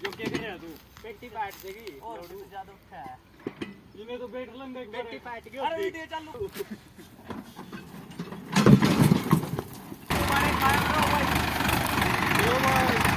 ਜੋ ਕੇ ਕਰਿਆ ਤੂੰ पेटी बैठ जाएगी और भी ज्यादा उठा है ਜਿਵੇਂ ਤੂੰ ਬੈਠ ਲੰਦੇ पेटी बैठ गई अरे दे चलो तुम्हारे खाया करो भाई ਓ ਭਾਈ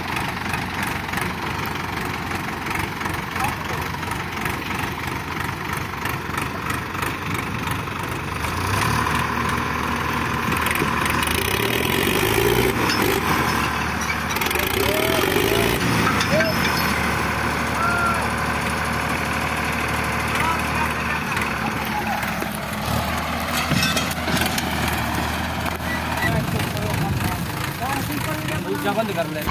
बंद कर ले